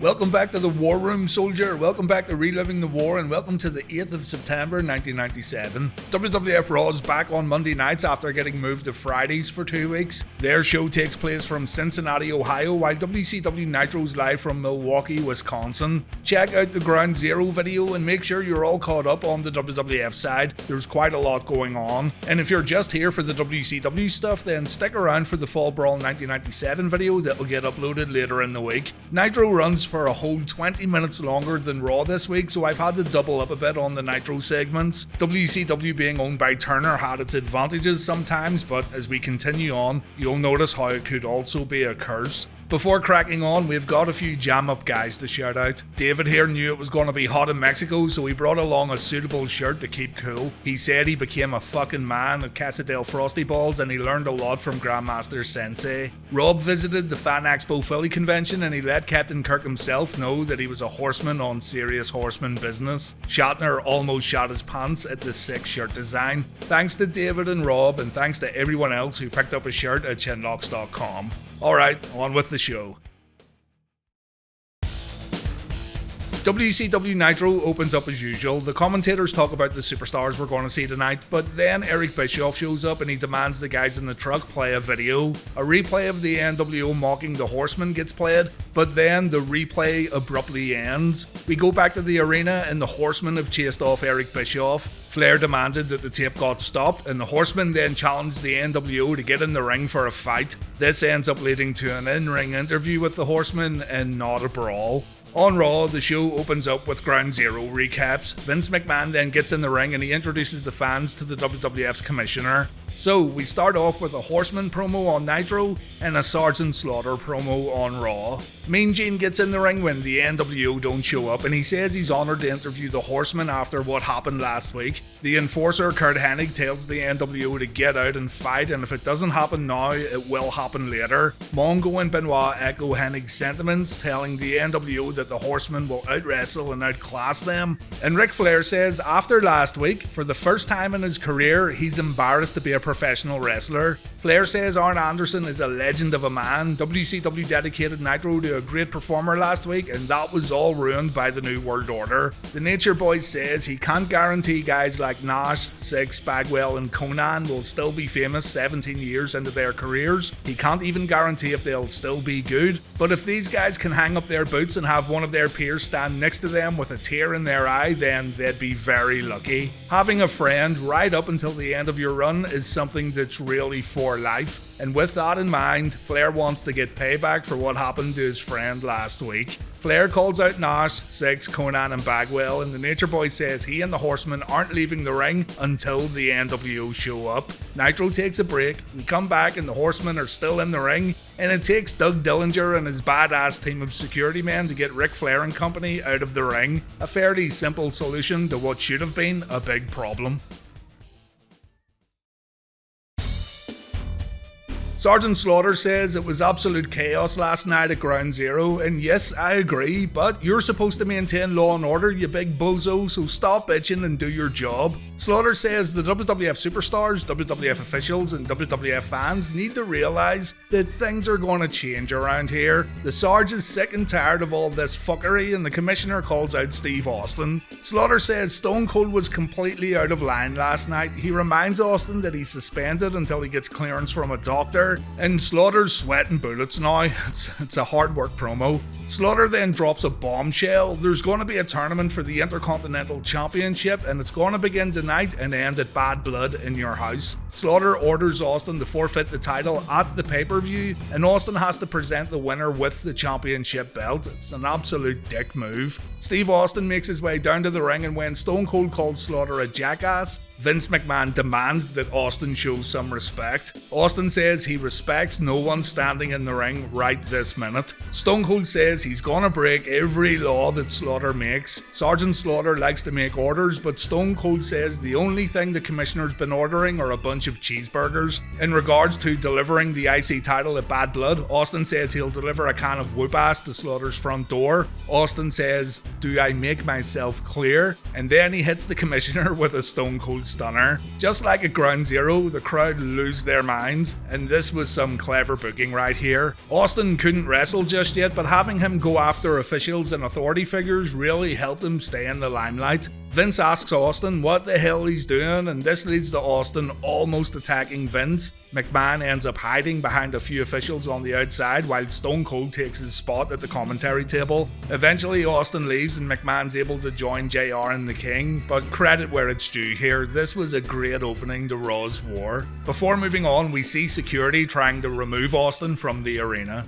Welcome back to the War Room, soldier. Welcome back to Reliving the War, and welcome to the 8th of September 1997. WWF Raw is back on Monday nights after getting moved to Fridays for 2 weeks. Their show takes place from Cincinnati, Ohio, while WCW Nitro is live from Milwaukee, Wisconsin. Check out the Ground Zero video and make sure you're all caught up on the WWF side. There's quite a lot going on. And if you're just here for the WCW stuff, then stick around for the Fall Brawl 1997 video that will get uploaded later in the week. Nitro runs for a whole 20 minutes longer than Raw this week, so I've had to double up a bit on the Nitro segments. WCW being owned by Turner had its advantages sometimes, but as we continue on, you'll notice how it could also be a curse. Before cracking on, we've got a few jam-up guys to shout out. David here knew it was going to be hot in Mexico, so he brought along a suitable shirt to keep cool. He said he became a fucking man at Casa del Frosty Balls and he learned a lot from Grandmaster Sensei. Rob visited the Fan Expo Philly convention and he let Captain Kirk himself know that he was a horseman on serious horseman business. Shatner almost shot his pants at the sick shirt design. Thanks to David and Rob, and thanks to everyone else who picked up a shirt at chinlocks.com. Alright, on with the show. WCW Nitro opens up as usual. The commentators talk about the superstars we're going to see tonight, but then Eric Bischoff shows up and he demands the guys in the truck play a video. A replay of the NWO mocking the Horsemen gets played, but then the replay abruptly ends. We go back to the arena and the Horsemen have chased off Eric Bischoff. Flair demanded that the tape got stopped, and the Horsemen then challenged the NWO to get in the ring for a fight. This ends up leading to an in-ring interview with the Horsemen and not a brawl. On Raw, the show opens up with Ground Zero recaps. Vince McMahon then gets in the ring and he introduces the fans to the WWF's commissioner. So, we start off with a Horseman promo on Nitro and a Sergeant Slaughter promo on Raw. Mean Gene gets in the ring when the NWO don't show up and he says he's honoured to interview the Horsemen after what happened last week. The enforcer Kurt Hennig tells the NWO to get out and fight, and if it doesn't happen now, it will happen later. Mongo and Benoit echo Hennig's sentiments, telling the NWO that the Horsemen will out-wrestle and outclass them. And Ric Flair says after last week, for the first time in his career, he's embarrassed to be a professional wrestler. Flair says Arn Anderson is a legend of a man. WCW dedicated Nitro to a great performer last week, and that was all ruined by the New World Order. The Nature Boy says he can't guarantee guys like Nash, Six, Bagwell and Conan will still be famous 17 years into their careers. He can't even guarantee if they'll still be good. But if these guys can hang up their boots and have one of their peers stand next to them with a tear in their eye, then they'd be very lucky. Having a friend right up until the end of your run is something that's really for life. And with that in mind, Flair wants to get payback for what happened to his friend last week. Flair calls out Nash, Six, Conan and Bagwell, and the Nature Boy says he and the Horsemen aren't leaving the ring until the NWO show up. Nitro takes a break, we come back and the Horsemen are still in the ring, and it takes Doug Dillinger and his badass team of security men to get Ric Flair and company out of the ring. A fairly simple solution to what should have been a big problem. Sergeant Slaughter says it was absolute chaos last night at Ground Zero, and yes, I agree, but you're supposed to maintain law and order, you big bozo, so stop bitching and do your job. Slaughter says the WWF superstars, WWF officials and WWF fans need to realise that things are going to change around here. The Sarge is sick and tired of all this fuckery and the commissioner calls out Steve Austin. Slaughter says Stone Cold was completely out of line last night. He reminds Austin that he's suspended until he gets clearance from a doctor, and Slaughter's sweating bullets now. It's a hard work promo. Slaughter then drops a bombshell. There's going to be a tournament for the Intercontinental Championship and it's going to begin tonight and end at Bad Blood in your house. Slaughter orders Austin to forfeit the title at the pay-per-view and Austin has to present the winner with the championship belt. It's an absolute dick move. Steve Austin makes his way down to the ring and when Stone Cold calls Slaughter a jackass, Vince McMahon demands that Austin show some respect. Austin says he respects no one standing in the ring right this minute. Stone Cold says he's gonna break every law that Slaughter makes. Sergeant Slaughter likes to make orders, but Stone Cold says the only thing the commissioner's been ordering are a bunch of cheeseburgers. In regards to delivering the IC title at Bad Blood, Austin says he'll deliver a can of whoop-ass to Slaughter's front door. Austin says, "Do I make myself clear?" And then he hits the commissioner with a Stone Cold stunner. Just like at Ground Zero, the crowd lose their minds, and this was some clever booking right here. Austin couldn't wrestle just yet, but having him go after officials and authority figures really helped him stay in the limelight. Vince asks Austin what the hell he's doing, and this leads to Austin almost attacking Vince. McMahon ends up hiding behind a few officials on the outside while Stone Cold takes his spot at the commentary table. Eventually Austin leaves and McMahon's able to join JR and the King, but credit where it's due here, this was a great opening to Raw's War. Before moving on, we see security trying to remove Austin from the arena.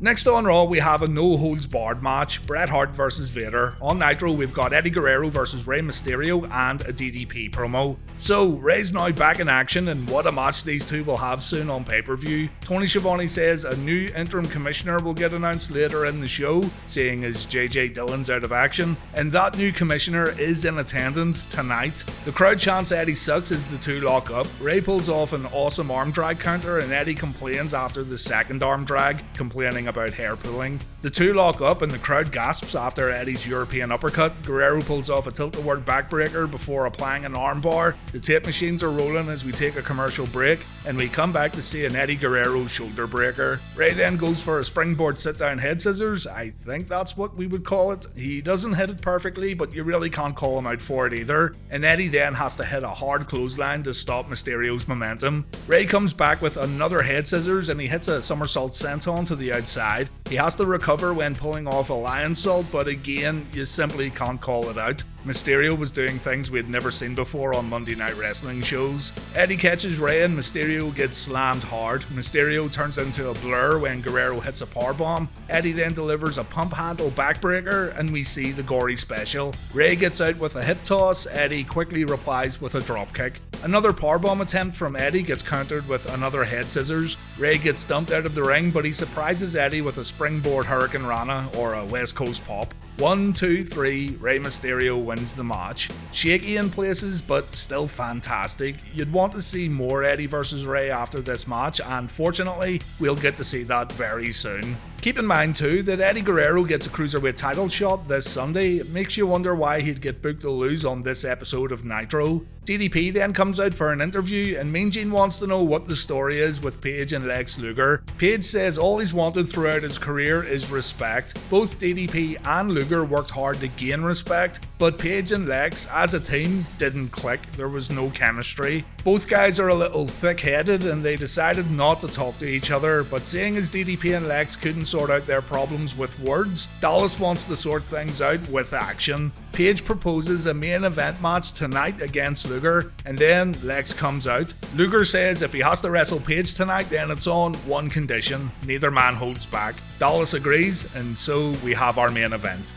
Next on Raw, we have a no-holds-barred match, Bret Hart vs Vader. On Nitro, we've got Eddie Guerrero vs Rey Mysterio and a DDP promo. So, Rey's now back in action, and what a match these two will have soon on pay-per-view. Tony Schiavone says a new interim commissioner will get announced later in the show, seeing as JJ Dillon's out of action, and that new commissioner is in attendance tonight. The crowd chants Eddie sucks as the two lock up. Rey pulls off an awesome arm drag counter, and Eddie complains after the second arm drag, complaining about hair pulling. The two lock up and the crowd gasps after Eddie's European uppercut. Guerrero pulls off a tilt-a-whirl backbreaker before applying an armbar. The tape machines are rolling as we take a commercial break, and we come back to see an Eddie Guerrero shoulder breaker. Rey then goes for a springboard sit-down head scissors. I think that's what we would call it. He doesn't hit it perfectly, but you really can't call him out for it either. And Eddie then has to hit a hard clothesline to stop Mysterio's momentum. Rey comes back with another head scissors and he hits a somersault senton to the outside. He has to recover when pulling off a lion salt, but again, you simply can't call it out. Mysterio was doing things we had never seen before on Monday Night Wrestling shows. Eddie catches Rey and Mysterio gets slammed hard. Mysterio turns into a blur when Guerrero hits a powerbomb. Eddie then delivers a pump handle backbreaker and we see the gory special. Rey gets out with a hip toss, Eddie quickly replies with a dropkick. Another powerbomb attempt from Eddie gets countered with another head scissors. Rey gets dumped out of the ring, but he surprises Eddie with a springboard Hurricane Rana or a West Coast pop. 1, 2, 3, Rey Mysterio wins the match. Shaky in places, but still fantastic. You'd want to see more Eddie vs Rey after this match, and fortunately, we'll get to see that very soon. Keep in mind too that Eddie Guerrero gets a cruiserweight title shot this Sunday. It makes you wonder why he'd get booked to lose on this episode of Nitro. DDP then comes out for an interview and Mean Gene wants to know what the story is with Paige and Lex Luger. Paige says all he's wanted throughout his career is respect. Both DDP and Luger worked hard to gain respect, but Paige and Lex as a team didn't click. There was no chemistry. Both guys are a little thick-headed and they decided not to talk to each other, but seeing as DDP and Lex couldn't sort out their problems with words, Dallas wants to sort things out with action. Paige proposes a main event match tonight against Luger, and then Lex comes out. Luger says if he has to wrestle Paige tonight, then it's on one condition: neither man holds back. Dallas agrees, and so we have our main event.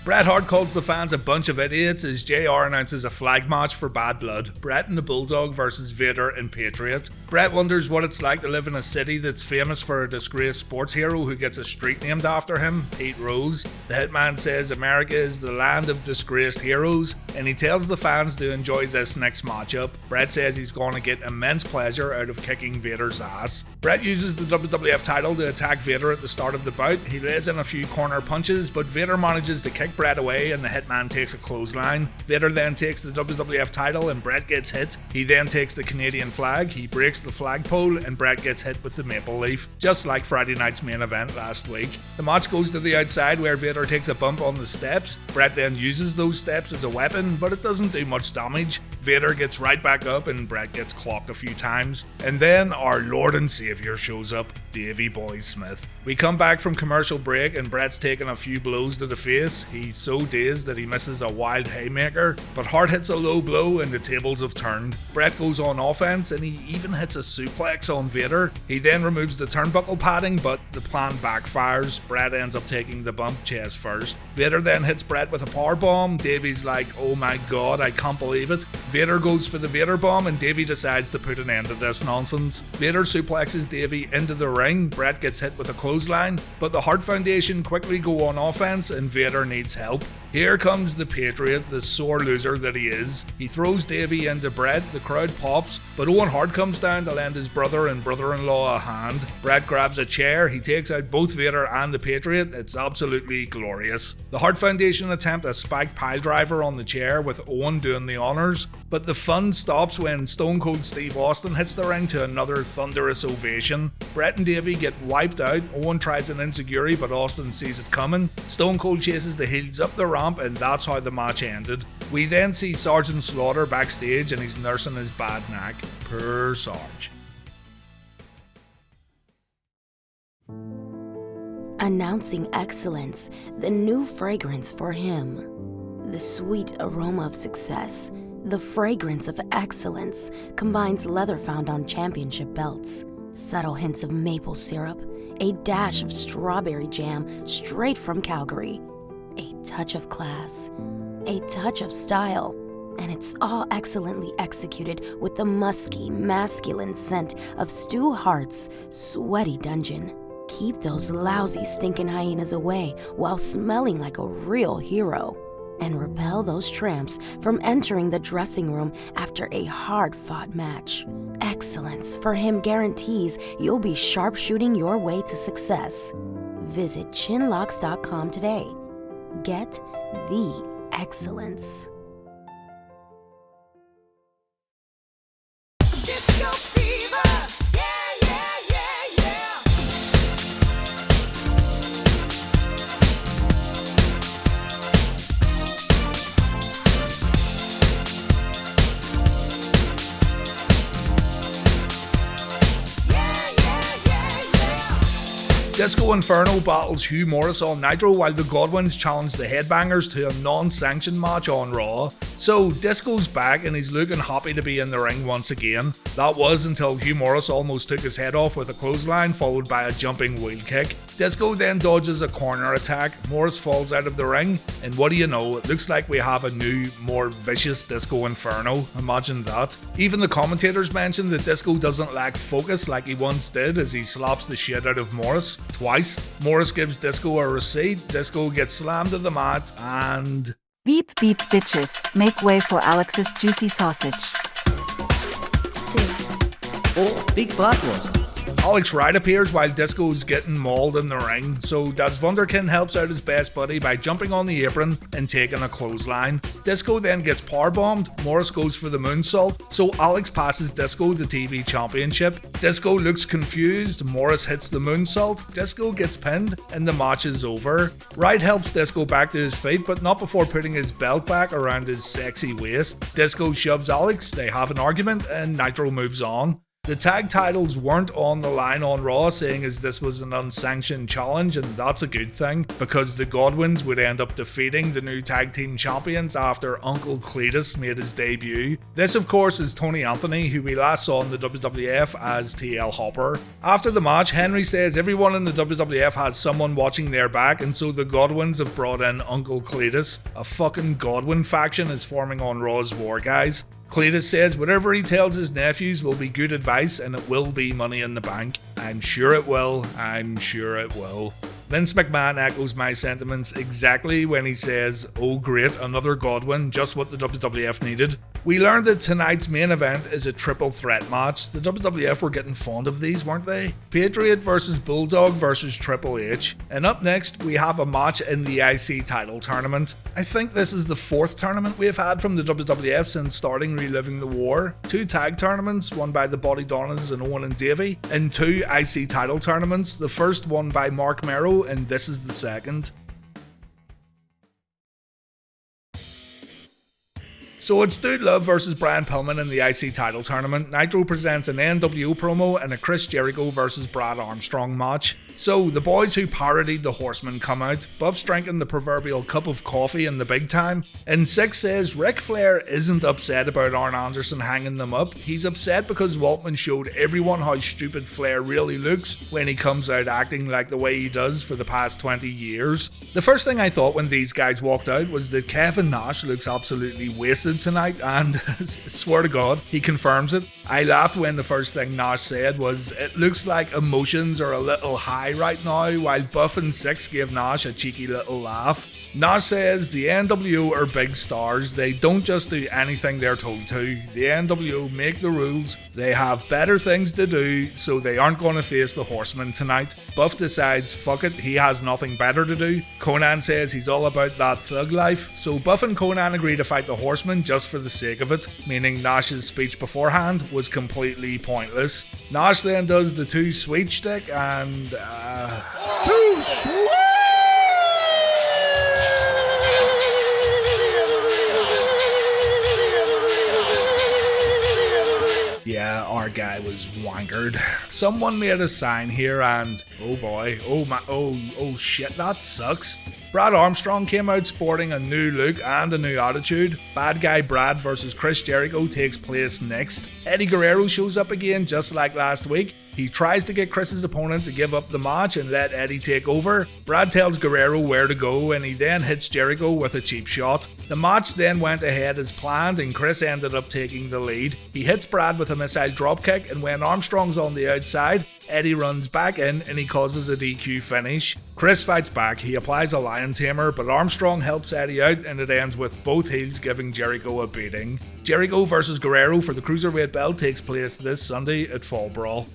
Bret Hart calls the fans a bunch of idiots as JR announces a flag match for Bad Blood. Bret and the Bulldog versus Vader and Patriot. Bret wonders what it's like to live in a city that's famous for a disgraced sports hero who gets a street named after him, Pete Rose. The Hitman says America is the land of disgraced heroes, and he tells the fans to enjoy this next matchup. Bret says he's going to get immense pleasure out of kicking Vader's ass. Bret uses the WWF title to attack Vader at the start of the bout. He lays in a few corner punches, but Vader manages to kick Bret away and the Hitman takes a clothesline. Vader then takes the WWF title and Bret gets hit. He then takes the Canadian flag, he breaks the flagpole and Bret gets hit with the maple leaf, just like Friday night's main event last week. The match goes to the outside where Vader takes a bump on the steps. Bret then uses those steps as a weapon, but it doesn't do much damage. Vader gets right back up and Bret gets clocked a few times. And then our Lord and Savior shows up, Davey Boy Smith. We come back from commercial break and Bret's taking a few blows to the face. He's so dazed that he misses a wild haymaker, but Hart hits a low blow and the tables have turned. Bret goes on offense and he even hits a suplex on Vader. He then removes the turnbuckle padding, but the plan backfires. Bret ends up taking the bump chest first. Vader then hits Bret with a powerbomb. Davey's like, oh my god, I can't believe it. Vader goes for the Vader bomb and Davey decides to put an end to this nonsense. Vader suplexes Davey into the ring, Bret gets hit with a clothesline, but the Hart Foundation quickly go on offense and Vader needs help. Here comes the Patriot, the sore loser that he is. He throws Davey into Bret, the crowd pops, but Owen Hart comes down to lend his brother and brother-in-law a hand. Bret grabs a chair, he takes out both Vader and the Patriot. It's absolutely glorious. The Hart Foundation attempt a spike piledriver on the chair with Owen doing the honours, but the fun stops when Stone Cold Steve Austin hits the ring to another thunderous ovation. Bret and Davey get wiped out, Owen tries an enziguri but Austin sees it coming. Stone Cold chases the heels up the ramp and that's how the match ended. We then see Sergeant Slaughter backstage and he's nursing his bad neck. Poor Sarge. Announcing excellence, the new fragrance for him. The sweet aroma of success, the fragrance of excellence, combines leather found on championship belts, subtle hints of maple syrup, a dash of strawberry jam straight from Calgary, a touch of class, a touch of style, and it's all excellently executed with the musky, masculine scent of Stu Hart's sweaty dungeon. Keep those lousy stinking hyenas away while smelling like a real hero, and repel those tramps from entering the dressing room after a hard-fought match. Excellence for him guarantees you'll be sharpshooting your way to success. Visit chinlocks.com today. Get the excellence. Disco fever, yeah, yeah, yeah, yeah. Disco Inferno battles Hugh Morrus on Nitro while the Godwinns challenge the Headbangers to a non-sanctioned match on Raw. So Disco's back and he's looking happy to be in the ring once again. That was until Hugh Morrus almost took his head off with a clothesline followed by a jumping wheel kick. Disco then dodges a corner attack, Morrus falls out of the ring, and what do you know, it looks like we have a new, more vicious Disco Inferno. Imagine that. Even the commentators mentioned that Disco doesn't lack focus like he once did as he slaps the shit out of Morrus twice. Morrus gives Disco a receipt, Disco gets slammed to the mat, and... Beep beep bitches, make way for Alex's juicy sausage. Oh, big bratwurst. Alex Wright appears while Disco's getting mauled in the ring, so Das Wunderkind helps out his best buddy by jumping on the apron and taking a clothesline. Disco then gets powerbombed, Morrus goes for the moonsault, so Alex passes Disco the TV championship. Disco looks confused, Morrus hits the moonsault, Disco gets pinned, and the match is over. Wright helps Disco back to his feet, but not before putting his belt back around his sexy waist. Disco shoves Alex, they have an argument, and Nitro moves on. The tag titles weren't on the line on Raw, saying as this was an unsanctioned challenge, and that's a good thing, because the Godwinns would end up defeating the new tag team champions after Uncle Cletus made his debut. This of course is Tony Anthony, who we last saw in the WWF as TL Hopper. After the match, Henry says everyone in the WWF has someone watching their back, and so the Godwinns have brought in Uncle Cletus. A fucking Godwinn faction is forming on Raw's War, guys. Cletus says whatever he tells his nephews will be good advice and it will be money in the bank. I'm sure it will. I'm sure it will. Vince McMahon echoes my sentiments exactly when he says, "Oh great, another Godwinn, just what the WWF needed." We learned that tonight's main event is a triple threat match. The WWF were getting fond of these, weren't they? Patriot versus Bulldog versus Triple H. And up next, we have a match in the IC title tournament. I think this is the fourth tournament we have had from the WWF since starting Reliving the War. 2 tag tournaments, one by the Body Donnas and Owen and Davey, and 2 IC title tournaments, the first one by Mark Merrow, and this is the second. So it's Dude Love versus Brian Pillman in the IC title tournament. Nitro presents an NWO promo and a Chris Jericho versus Brad Armstrong match. So, the boys who parodied the Horsemen come out, Buff's drinking the proverbial cup of coffee in the big time, and Six says Ric Flair isn't upset about Arn Anderson hanging them up, he's upset because Waltman showed everyone how stupid Flair really looks when he comes out acting like the way he does for the past 20 years. The first thing I thought when these guys walked out was that Kevin Nash looks absolutely wasted tonight, and swear to God, he confirms it. I laughed when the first thing Nash said was, "It looks like emotions are a little high right now," while Buff and Six gave Nash a cheeky little laugh. Nash says the NWO are big stars, they don't just do anything they're told to. The NWO make the rules, they have better things to do, so they aren't going to face the Horsemen tonight. Buff decides fuck it, he has nothing better to do. Conan says he's all about that thug life, so Buff and Conan agree to fight the Horsemen just for the sake of it, meaning Nash's speech beforehand was completely pointless. Nash then does the too sweet shtick and too sweet! Yeah, our guy was wankered. Someone made a sign here and oh boy, oh shit, that sucks. Brad Armstrong came out sporting a new look and a new attitude. Bad Guy Brad versus Chris Jericho takes place next. Eddie Guerrero shows up again just like last week. He tries to get Chris's opponent to give up the match and let Eddie take over. Brad tells Guerrero where to go and he then hits Jericho with a cheap shot. The match then went ahead as planned and Chris ended up taking the lead. He hits Brad with a missile dropkick and when Armstrong's on the outside, Eddie runs back in and he causes a DQ finish. Chris fights back, he applies a lion tamer, but Armstrong helps Eddie out and it ends with both heels giving Jericho a beating. Jericho versus Guerrero for the Cruiserweight belt takes place this Sunday at Fall Brawl.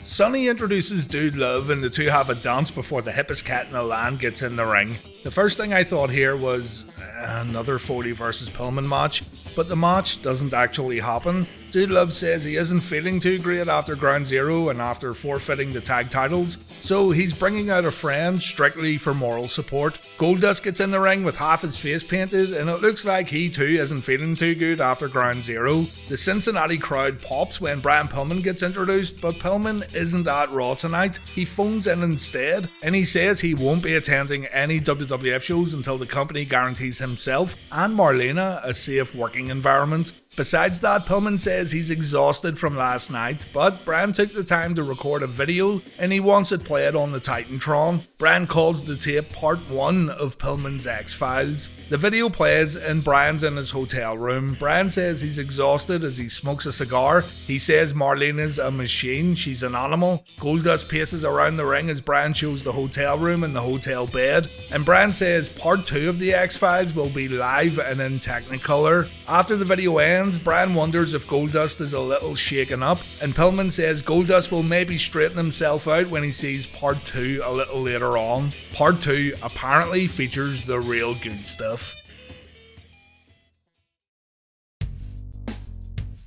Sonny introduces Dude Love and the two have a dance before the hippest cat in the land gets in the ring. The first thing I thought here was another Foley versus Pillman match, but the match doesn't actually happen. Dude Love says he isn't feeling too great after Ground Zero and after forfeiting the tag titles, so he's bringing out a friend strictly for moral support. Goldust gets in the ring with half his face painted and it looks like he too isn't feeling too good after Ground Zero. The Cincinnati crowd pops when Brian Pillman gets introduced, but Pillman isn't at Raw tonight. He phones in instead and he says he won't be attending any WWF shows until the company guarantees himself and Marlena a safe working environment. Besides that, Pillman says he's exhausted from last night, but Brian took the time to record a video and he wants it played on the Titantron. Brian calls the tape Part 1 of Pillman's X-Files. The video plays and Brian's in his hotel room. Brian says he's exhausted as he smokes a cigar. He says Marlena's a machine, she's an animal. Goldust paces around the ring as Brian shows the hotel room and the hotel bed. And Brian says Part 2 of the X-Files will be live and in Technicolor. After the video ends, Brian wonders if Goldust is a little shaken up, and Pillman says Goldust will maybe straighten himself out when he sees Part 2 a little later on. Part 2 apparently features the real good stuff.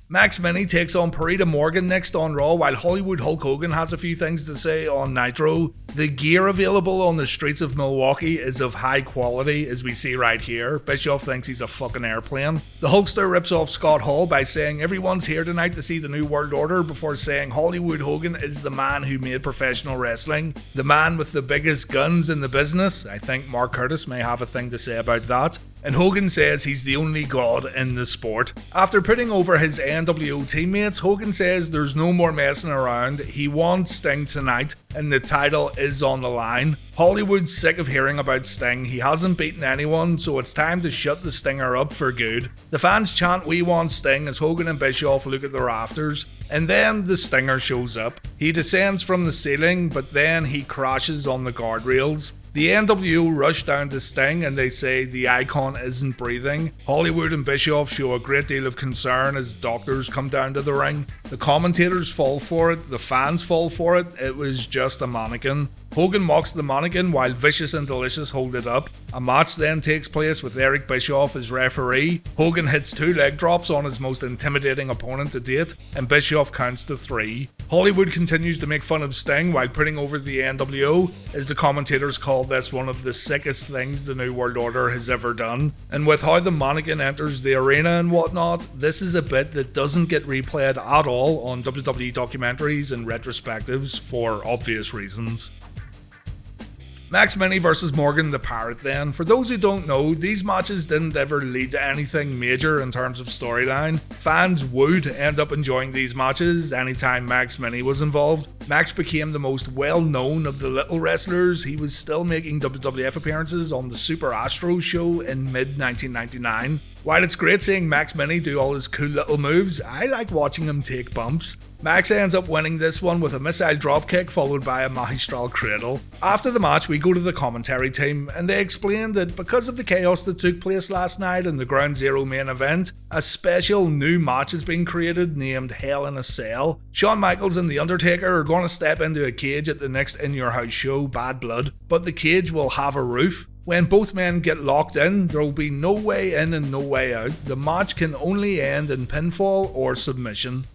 Max Mini takes on Pirata Morgan next on Raw, while Hollywood Hulk Hogan has a few things to say on Nitro. The gear available on the streets of Milwaukee is of high quality, as we see right here. Bischoff thinks he's a fucking airplane. The Hulkster rips off Scott Hall by saying everyone's here tonight to see the New World Order, before saying Hollywood Hogan is the man who made professional wrestling, the man with the biggest guns in the business. I think Mark Curtis may have a thing to say about that. And Hogan says he's the only god in the sport. After putting over his NWO teammates, Hogan says there's no more messing around, he wants Sting tonight, and the title is on the line. Hollywood's sick of hearing about Sting, he hasn't beaten anyone, so it's time to shut the Stinger up for good. The fans chant "We want Sting" as Hogan and Bischoff look at the rafters, and then the Stinger shows up. He descends from the ceiling, but then he crashes on the guardrails. The NWO rush down to Sting and they say the icon isn't breathing. Hollywood and Bischoff show a great deal of concern as doctors come down to the ring. The commentators fall for it, the fans fall for it, it was just a mannequin. Hogan mocks the mannequin while Vicious and Delicious hold it up. A match then takes place with Eric Bischoff as referee. Hogan hits 2 leg drops on his most intimidating opponent to date, and Bischoff counts to 3. Hollywood continues to make fun of Sting while putting over the NWO, as the commentators call this one of the sickest things the New World Order has ever done. And with how the mannequin enters the arena and whatnot, this is a bit that doesn't get replayed at all on WWE documentaries and retrospectives for obvious reasons. Max Mini vs Morgan the Pirate then. For those who don't know, these matches didn't ever lead to anything major in terms of storyline. Fans would end up enjoying these matches anytime Max Mini was involved. Max became the most well-known of the little wrestlers. He was still making WWF appearances on the Super Astro show in mid-1999. While it's great seeing Max Mini do all his cool little moves, I like watching him take bumps. Max ends up winning this one with a missile dropkick followed by a magistral cradle. After the match, we go to the commentary team and they explain that because of the chaos that took place last night in the Ground Zero main event, a special new match has been created named Hell in a Cell. Shawn Michaels and The Undertaker are going to step into a cage at the next In Your House show, Bad Blood, but the cage will have a roof. When both men get locked in, there will be no way in and no way out. The match can only end in pinfall or submission.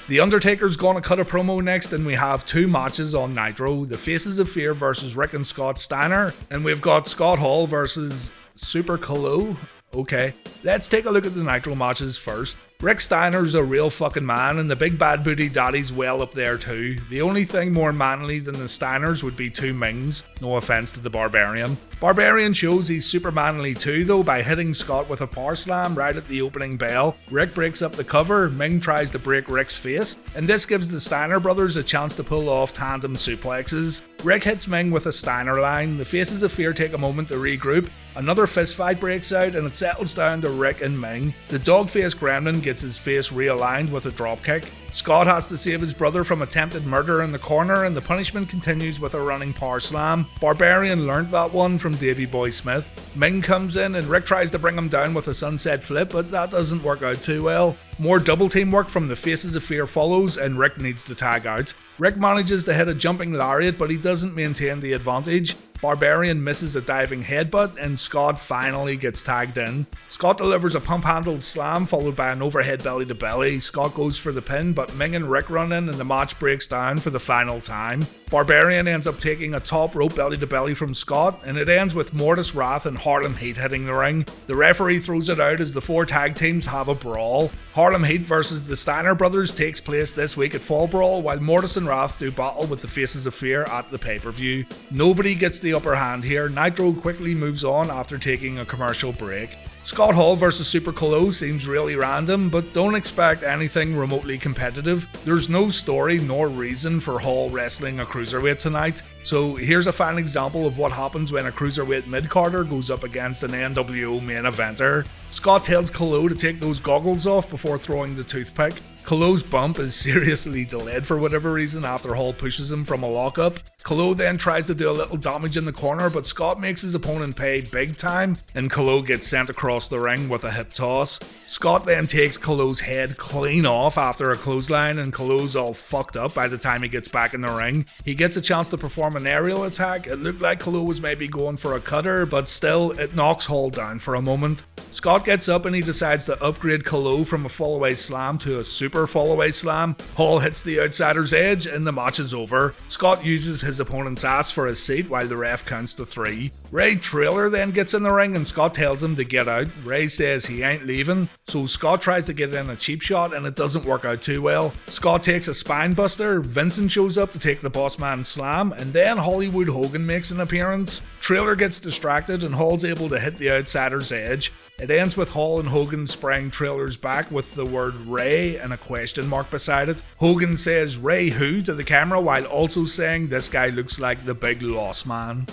The Undertaker's gonna cut a promo next, and we have two matches on Nitro. The Faces of Fear versus Rick and Scott Steiner, and we've got Scott Hall versus Super Calo. Okay, let's take a look at the Nitro matches first. Rick Steiner's a real fucking man, and the big bad booty daddy's well up there too. The only thing more manly than the Steiners would be two Mings, no offense to the Barbarian. Barbarian shows he's super manly too though by hitting Scott with a power slam right at the opening bell. Rick breaks up the cover, Ming tries to break Rick's face, and this gives the Steiner brothers a chance to pull off tandem suplexes. Rick hits Ming with a Steiner line, the Faces of Fear take a moment to regroup, another fistfight breaks out and it settles down to Rick and Ming. The dog-faced gremlin gets his face realigned with a dropkick. Scott has to save his brother from attempted murder in the corner, and the punishment continues with a running power slam. Barbarian learnt that one from Davey Boy Smith. Ming comes in and Rick tries to bring him down with a sunset flip, but that doesn't work out too well. More double team work from the Faces of Fear follows and Rick needs to tag out. Rick manages to hit a jumping lariat, but he doesn't maintain the advantage. Barbarian misses a diving headbutt and Scott finally gets tagged in. Scott delivers a pump-handled slam followed by an overhead belly-to-belly. Scott goes for the pin, but Ming and Rick run in and the match breaks down for the final time. Barbarian ends up taking a top rope belly-to-belly from Scott, and it ends with Mortis Wrath and Harlem Heat hitting the ring. The referee throws it out as the four tag teams have a brawl. Harlem Heat versus the Steiner brothers takes place this week at Fall Brawl, while Mortis and Wrath do battle with the Faces of Fear at the pay-per-view. Nobody gets the upper hand here. Nitro quickly moves on after taking a commercial break. Scott Hall versus Super Calo seems really random, but don't expect anything remotely competitive. There's no story nor reason for Hall wrestling a cruiserweight tonight, so here's a fine example of what happens when a cruiserweight mid-carder goes up against an NWO main eventer. Scott tells Calo to take those goggles off before throwing the toothpick. Calo's bump is seriously delayed for whatever reason after Hall pushes him from a lockup. Calo then tries to do a little damage in the corner, but Scott makes his opponent pay big time, and Calo gets sent across the ring with a hip toss. Scott then takes Calo's head clean off after a clothesline, and Calo's all fucked up by the time he gets back in the ring. He gets a chance to perform an aerial attack. It looked like Calo was maybe going for a cutter, but still, it knocks Hall down for a moment. Scott gets up and he decides to upgrade Calo from a fall-away slam to a super fall-away slam. Hall hits the outsider's edge and the match is over. Scott uses his opponent's ass for a seat while the ref counts to 3. Ray Traylor then gets in the ring and Scott tells him to get out. Ray says he ain't leaving, so Scott tries to get in a cheap shot and it doesn't work out too well. Scott takes a spine buster, Vincent shows up to take the Bossman slam, and then Hollywood Hogan makes an appearance. Traylor gets distracted and Hall's able to hit the outsider's edge. It ends with Hall and Hogan spraying Traylor's back with the word Ray and a question mark beside it. Hogan says Ray who to the camera while also saying this guy looks like the big lost man.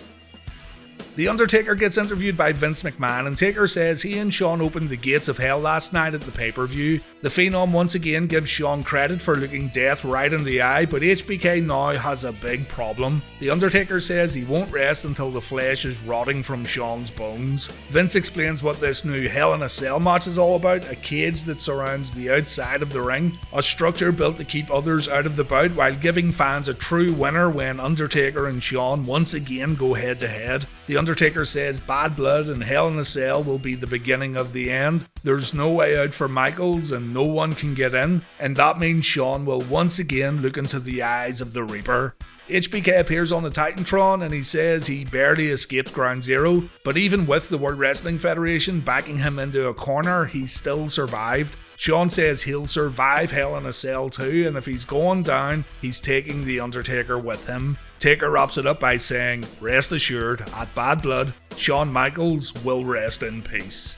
The Undertaker gets interviewed by Vince McMahon and Taker says he and Shawn opened the gates of hell last night at the pay-per-view. The Phenom once again gives Shawn credit for looking death right in the eye, but HBK now has a big problem. The Undertaker says he won't rest until the flesh is rotting from Shawn's bones. Vince explains what this new Hell in a Cell match is all about, a cage that surrounds the outside of the ring, a structure built to keep others out of the bout while giving fans a true winner when Undertaker and Shawn once again go head to head. The Undertaker says Bad Blood and Hell in a Cell will be the beginning of the end. There's no way out for Michaels and no one can get in, and that means Shawn will once again look into the eyes of the Reaper. HBK appears on the Titantron and he says he barely escaped Ground Zero, but even with the World Wrestling Federation backing him into a corner, he still survived. Shawn says he'll survive Hell in a Cell too, and if he's going down, he's taking The Undertaker with him. Taker wraps it up by saying, "Rest assured, at Bad Blood, Shawn Michaels will rest in peace."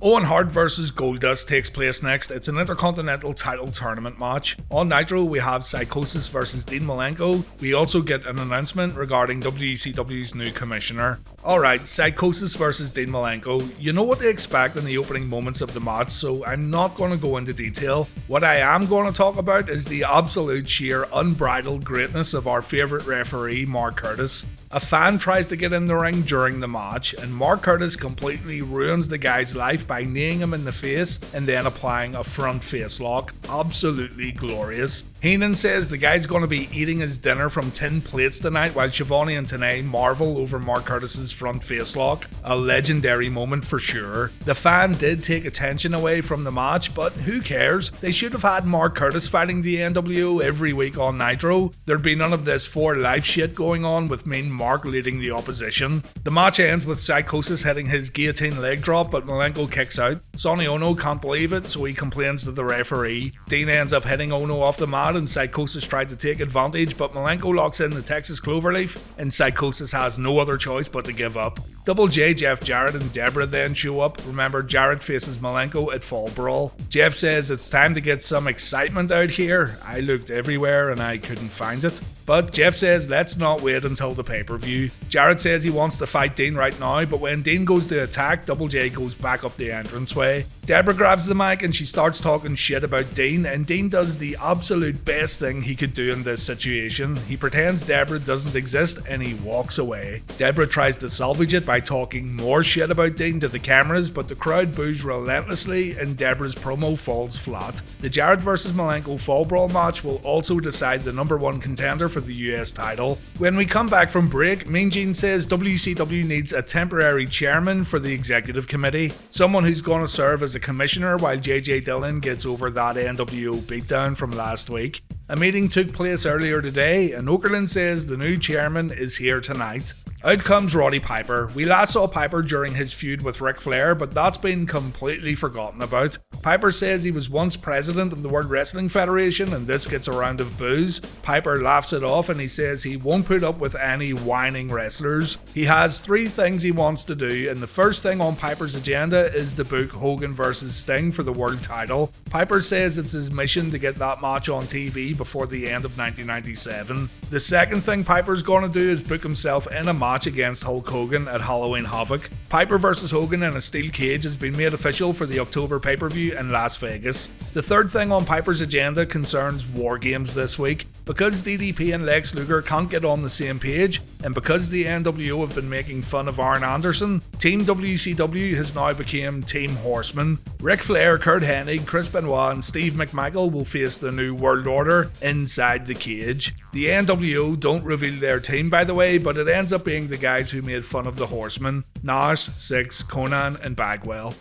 Owen Hart vs Goldust takes place next. It's an Intercontinental title tournament match. On Nitro, we have Psychosis vs Dean Malenko. We also get an announcement regarding WCW's new commissioner. Alright, Psychosis vs Dean Malenko. You know what to expect in the opening moments of the match, so I'm not going to go into detail. What I am going to talk about is the absolute sheer unbridled greatness of our favourite referee, Mark Curtis. A fan tries to get in the ring during the match, and Mark Curtis completely ruins the guy's life by kneeing him in the face and then applying a front face lock. Absolutely glorious. Heenan says the guy's going to be eating his dinner from tin plates tonight, while Schiavone and Tenay marvel over Mark Curtis's front face lock. A legendary moment for sure. The fan did take attention away from the match, but who cares? They should have had Mark Curtis fighting the NWO every week on Nitro. There'd be none of this for life shit going on with Mean Mark leading the opposition. The match ends with Psychosis hitting his guillotine leg drop, but Malenko kicks out. Sonny Ono can't believe it, so he complains to the referee. Dean ends up hitting Ono off the mat, and Psychosis tried to take advantage, but Malenko locks in the Texas Cloverleaf, and Psychosis has no other choice but to give up. Double J, Jeff Jarrett and Deborah then show up. Remember, Jarrett faces Malenko at Fall Brawl. Jeff says it's time to get some excitement out here. I looked everywhere and I couldn't find it. But Jeff says let's not wait until the pay-per-view. Jarrett says he wants to fight Dean right now, but when Dean goes to attack, Double J goes back up the entranceway. Deborah grabs the mic and she starts talking shit about Dean, and Dean does the absolute best thing he could do in this situation. He pretends Deborah doesn't exist and he walks away. Deborah tries to salvage it by talking more shit about Dean to the cameras, but the crowd boos relentlessly and Deborah's promo falls flat. The Jarrett vs Malenko Fall Brawl match will also decide the #1 contender for the US title. When we come back from break, Mean Gene says WCW needs a temporary chairman for the executive committee, someone who's going to serve as a commissioner while JJ Dillon gets over that NWO beatdown from last week. A meeting took place earlier today, and Okerlund says the new chairman is here tonight. Out comes Roddy Piper. We last saw Piper during his feud with Ric Flair, but that's been completely forgotten about. Piper says he was once president of the World Wrestling Federation, and this gets a round of boos. Piper laughs it off and he says he won't put up with any whining wrestlers. He has 3 things he wants to do, and the first thing on Piper's agenda is to book Hogan vs Sting for the world title. Piper says it's his mission to get that match on TV before the end of 1997. The second thing Piper's gonna do is book himself in a match against Hulk Hogan at Halloween Havoc. Piper vs Hogan in a steel cage has been made official for the October pay-per-view in Las Vegas. The third thing on Piper's agenda concerns War Games this week. Because DDP and Lex Luger can't get on the same page, and because the NWO have been making fun of Arn Anderson, Team WCW has now become Team Horsemen. Ric Flair, Kurt Hennig, Chris Benoit and Steve McMichael will face the New World Order inside the cage. The NWO don't reveal their team, by the way, but it ends up being the guys who made fun of the Horsemen: Nash, Six, Conan and Bagwell.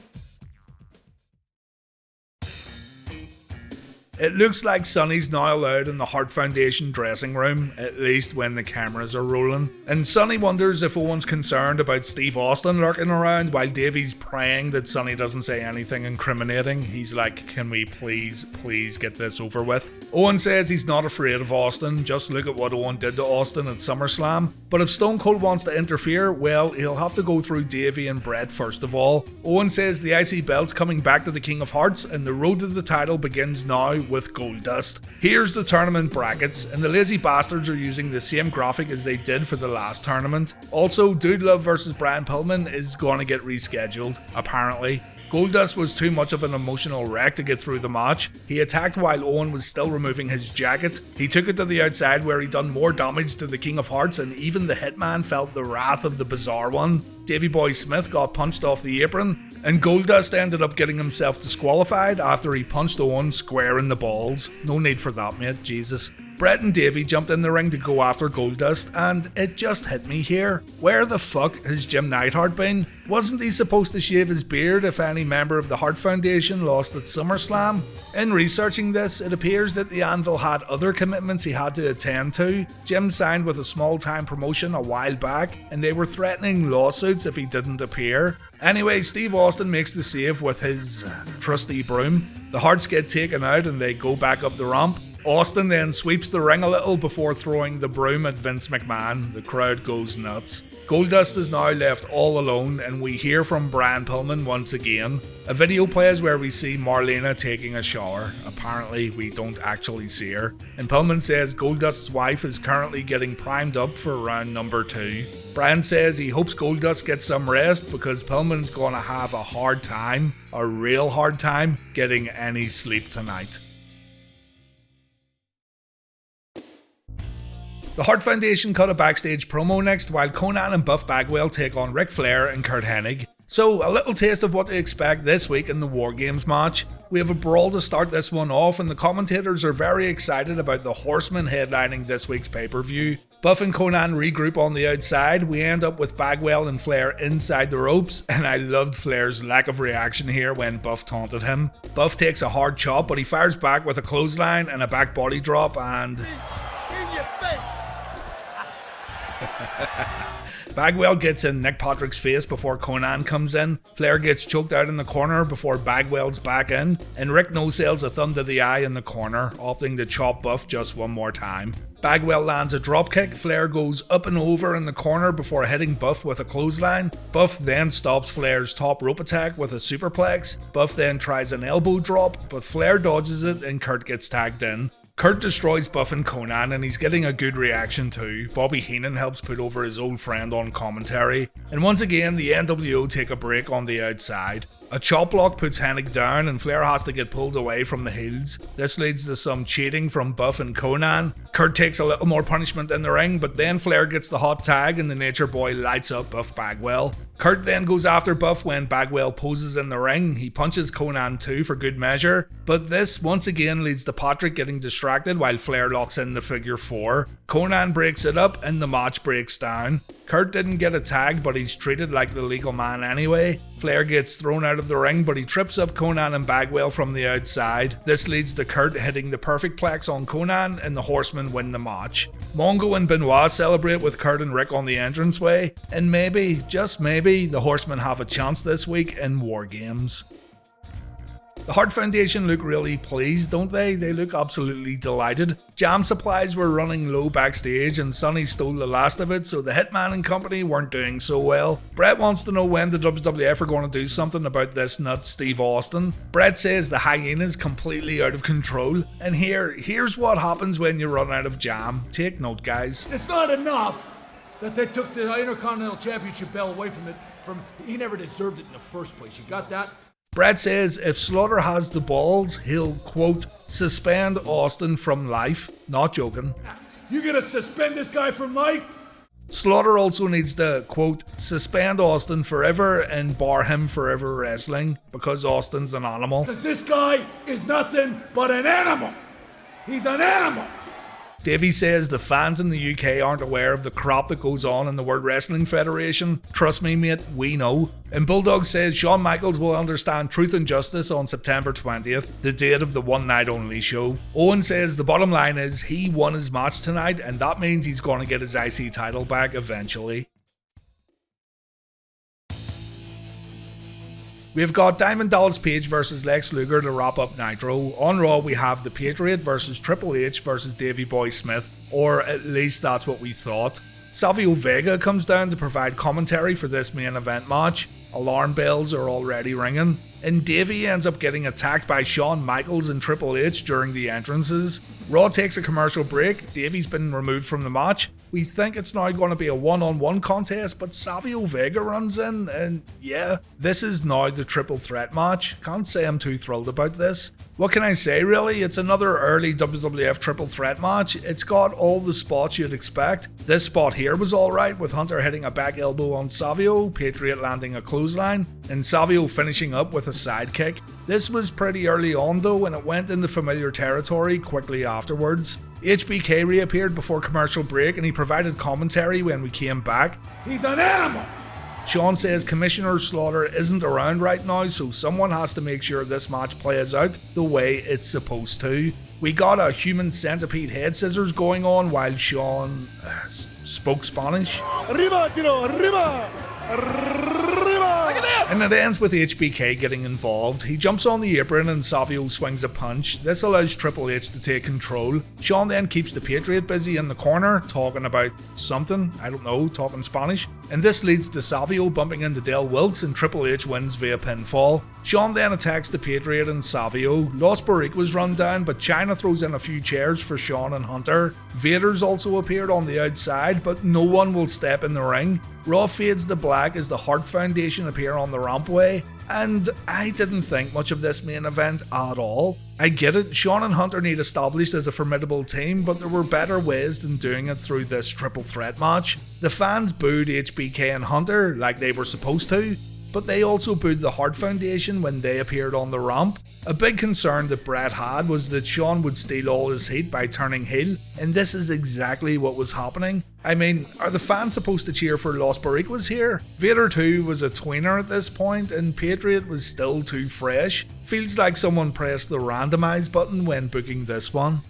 It looks like Sonny's now allowed in the Hart Foundation dressing room, at least when the cameras are rolling. And Sonny wonders if Owen's concerned about Steve Austin lurking around, while Davey's praying that Sonny doesn't say anything incriminating. He's like, can we please get this over with? Owen says he's not afraid of Austin, just look at what Owen did to Austin at SummerSlam. But if Stone Cold wants to interfere, well, he'll have to go through Davey and Bret first of all. Owen says the IC belt's coming back to the King of Hearts, and the road to the title begins now with Goldust. Here's the tournament brackets, and the lazy bastards are using the same graphic as they did for the last tournament. Also, Dude Love vs Brian Pillman is going to get rescheduled, apparently. Goldust was too much of an emotional wreck to get through the match. He attacked while Owen was still removing his jacket. He took it to the outside where he done more damage to the King of Hearts, and even the Hitman felt the wrath of the Bizarre One. Davey Boy Smith got punched off the apron, and Goldust ended up getting himself disqualified after he punched Owen square in the balls. No need for that, mate, Jesus. Bret and Davey jumped in the ring to go after Goldust, and it just hit me here. Where the fuck has Jim Neidhart been? Wasn't he supposed to shave his beard if any member of the Hart Foundation lost at SummerSlam? In researching this, it appears that the Anvil had other commitments he had to attend to. Jim signed with a small-time promotion a while back, and they were threatening lawsuits if he didn't appear. Anyway, Steve Austin makes the save with his trusty broom. The Harts get taken out and they go back up the ramp. Austin then sweeps the ring a little before throwing the broom at Vince McMahon. The crowd goes nuts. Goldust is now left all alone, and we hear from Brian Pillman once again. A video plays where we see Marlena taking a shower. Apparently, we don't actually see her. And Pillman says Goldust's wife is currently getting primed up for round number 2. Brian says he hopes Goldust gets some rest because Pillman's gonna have a hard time, a real hard time, getting any sleep tonight. The Hart Foundation cut a backstage promo next while Conan and Buff Bagwell take on Ric Flair and Kurt Hennig. So, a little taste of what to expect this week in the War Games match. We have a brawl to start this one off, and the commentators are very excited about the Horsemen headlining this week's pay-per-view. Buff and Conan regroup on the outside. We end up with Bagwell and Flair inside the ropes, and I loved Flair's lack of reaction here when Buff taunted him. Buff takes a hard chop, but he fires back with a clothesline and a back body drop, and In your face! Bagwell gets in Nick Patrick's face before Conan comes in. Flair gets choked out in the corner before Bagwell's back in, and Rick no-sells a thumb to the eye in the corner, opting to chop Buff just one more time. Bagwell lands a dropkick. Flair goes up and over in the corner before hitting Buff with a clothesline. Buff then stops Flair's top rope attack with a superplex. Buff then tries an elbow drop, but Flair dodges it and Kurt gets tagged in. Kurt destroys Buff and Conan, and he's getting a good reaction too. Bobby Heenan helps put over his old friend on commentary. And once again, the NWO take a break on the outside. A chop block puts Hennig down, and Flair has to get pulled away from the heels. This leads to some cheating from Buff and Conan. Kurt takes a little more punishment in the ring, but then Flair gets the hot tag and the Nature Boy lights up Buff Bagwell. Kurt then goes after Buff when Bagwell poses in the ring. He punches Conan too for good measure, but this once again leads to Patrick getting distracted while Flair locks in the figure 4. Conan breaks it up and the match breaks down. Kurt didn't get a tag, but he's treated like the legal man anyway. Flair gets thrown out of the ring, but he trips up Conan and Bagwell from the outside. This leads to Kurt hitting the perfect plex on Conan, and the Horsemen win the match. Mongo and Benoit celebrate with Kurt and Rick on the entranceway, and maybe, just maybe, the Horsemen have a chance this week in War Games. The Hart Foundation look really pleased, don't they? They look absolutely delighted. Jam supplies were running low backstage and Sonny stole the last of it, so the Hitman and company weren't doing so well. Bret wants to know when the WWF are going to do something about this nut Steve Austin. Bret says the hyena's completely out of control, and here's what happens when you run out of jam. Take note, guys. It's not enough that they took the Intercontinental Championship belt away from it. He never deserved it in the first place. You got that? Bret says if Slaughter has the balls, he'll, quote, suspend Austin from life. Not joking. You gonna suspend this guy from life? Slaughter also needs to, quote, suspend Austin forever and bar him forever wrestling because Austin's an animal. Because this guy is nothing but an animal. He's an animal. Davey says the fans in the UK aren't aware of the crap that goes on in the World Wrestling Federation. Trust me, mate, we know. And Bulldog says Shawn Michaels will understand Truth and Justice on September 20th, the date of the one night only show. Owen says the bottom line is he won his match tonight, and that means he's going to get his IC title back eventually. We've got Diamond Dallas Page versus Lex Luger to wrap up Nitro. On Raw we have The Patriot versus Triple H versus Davey Boy Smith, or at least that's what we thought. Savio Vega comes down to provide commentary for this main event match. Alarm bells are already ringing. And Davey ends up getting attacked by Shawn Michaels and Triple H during the entrances. Raw takes a commercial break. Davey's been removed from the match. We think it's now going to be a one-on-one contest, but Savio Vega runs in, and yeah, this is now the triple threat match. Can't say I'm too thrilled about this. What can I say really? It's another early WWF triple threat match. It's got all the spots you'd expect. This spot here was alright, with Hunter hitting a back elbow on Savio, Patriot landing a clothesline, and Savio finishing up with a sidekick. This was pretty early on though, and it went into familiar territory quickly afterwards. HBK reappeared before commercial break and he provided commentary when we came back. He's an animal! Shawn says Commissioner Slaughter isn't around right now, so someone has to make sure this match plays out the way it's supposed to. We got a human centipede head scissors going on while Shawn spoke Spanish. Arriba, tiro, arriba! And it ends with HBK getting involved. He jumps on the apron and Savio swings a punch. This allows Triple H to take control. Shawn then keeps the Patriot busy in the corner, talking about something, I don't know, talking Spanish. And this leads to Savio bumping into Del Wilkes and Triple H wins via pinfall. Shawn then attacks the Patriot and Savio. Los Barriquas run down, but China throws in a few chairs for Shawn and Hunter. Vader's also appeared on the outside, but no one will step in the ring. Raw fades to black as the Hart Foundation appear on the rampway, and I didn't think much of this main event at all. I get it, Shawn and Hunter need established as a formidable team, but there were better ways than doing it through this triple threat match. The fans booed HBK and Hunter like they were supposed to, but they also booed the Hart Foundation when they appeared on the ramp. A big concern that Bret had was that Shawn would steal all his heat by turning heel, and this is exactly what was happening. I mean, are the fans supposed to cheer for Los Barriquas here? Vader 2 was a tweener at this point, and Patriot was still too fresh. Feels like someone pressed the randomize button when booking this one.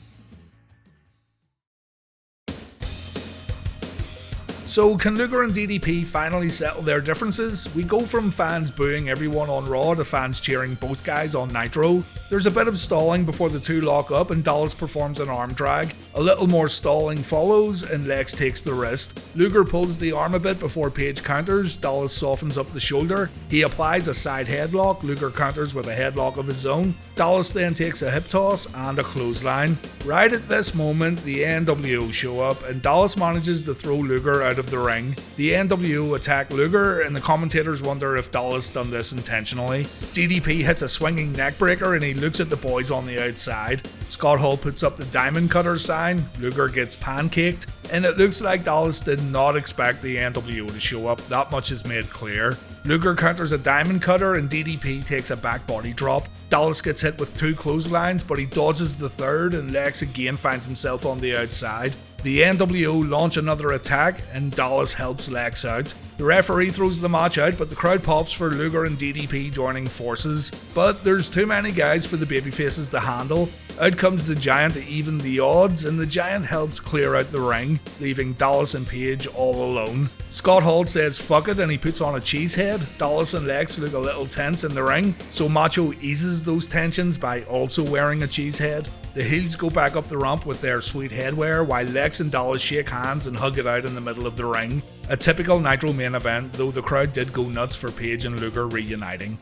So can Luger and DDP finally settle their differences? We go from fans booing everyone on Raw to fans cheering both guys on Nitro. There's a bit of stalling before the two lock up and Dallas performs an arm drag. A little more stalling follows and Lex takes the wrist. Luger pulls the arm a bit before Page counters. Dallas softens up the shoulder. He applies a side headlock. Luger counters with a headlock of his own. Dallas then takes a hip toss and a clothesline. Right at this moment, the NWO show up and Dallas manages to throw Luger out of the ring. The NWO attack Luger and the commentators wonder if Dallas done this intentionally. DDP hits a swinging neckbreaker and he looks at the boys on the outside. Scott Hall puts up the diamond cutter sign. Luger gets pancaked, and it looks like Dallas did not expect the NWO to show up. That much is made clear. Luger counters a diamond cutter and DDP takes a back body drop. Dallas gets hit with two clotheslines, but he dodges the third and Lex again finds himself on the outside. The NWO launch another attack and Dallas helps Lex out. The referee throws the match out, but the crowd pops for Luger and DDP joining forces. But there's too many guys for the babyfaces to handle. Out comes the Giant to even the odds, and the Giant helps clear out the ring, leaving Dallas and Page all alone. Scott Hall says fuck it and he puts on a cheesehead. Dallas and Lex look a little tense in the ring, so Macho eases those tensions by also wearing a cheesehead. The heels go back up the ramp with their sweet headwear while Lex and Dallas shake hands and hug it out in the middle of the ring. A typical Nitro main event, though the crowd did go nuts for Page and Luger reuniting.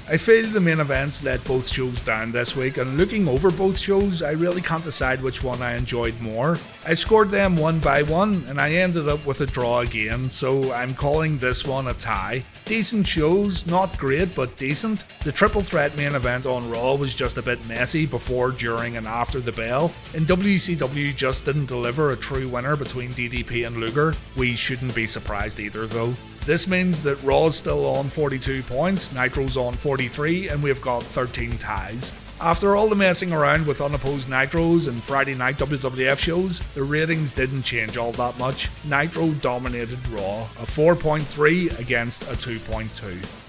I feel the main events let both shows down this week, and looking over both shows, I really can't decide which one I enjoyed more. I scored them one by one, and I ended up with a draw again, so I'm calling this one a tie. Decent shows, not great, but decent. The triple threat main event on Raw was just a bit messy before, during, and after the bell, and WCW just didn't deliver a true winner between DDP and Luger. We shouldn't be surprised either though. This means that Raw's still on 42 points, Nitro's on 43, and we've got 13 ties. After all the messing around with unopposed Nitros and Friday night WWF shows, the ratings didn't change all that much. Nitro dominated Raw, a 4.3 against a 2.2.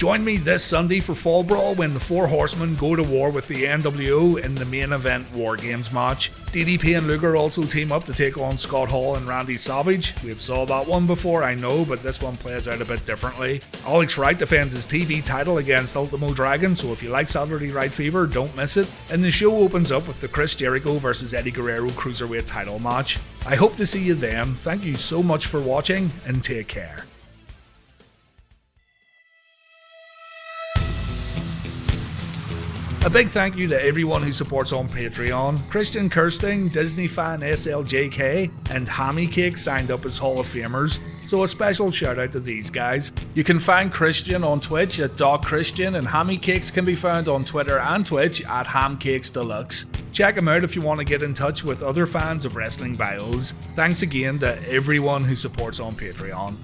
Join me this Sunday for Fall Brawl when the Four Horsemen go to war with the NWO in the main event War Games match. DDP and Luger also team up to take on Scott Hall and Randy Savage. We've saw that one before, I know, but this one plays out a bit differently. Alex Wright defends his TV title against Ultimo Dragon, so if you like Saturday Night Fever, don't miss it. And the show opens up with the Chris Jericho vs Eddie Guerrero Cruiserweight title match. I hope to see you then. Thank you so much for watching, and take care. A big thank you to everyone who supports on Patreon. Christian Kirsting, Disney fan SLJK, and Hammy Cake signed up as Hall of Famers, so a special shout out to these guys. You can find Christian on Twitch at DocChristian, and Hammy Cakes can be found on Twitter and Twitch at HamCakesDeluxe. Check them out if you want to get in touch with other fans of wrestling bios. Thanks again to everyone who supports on Patreon.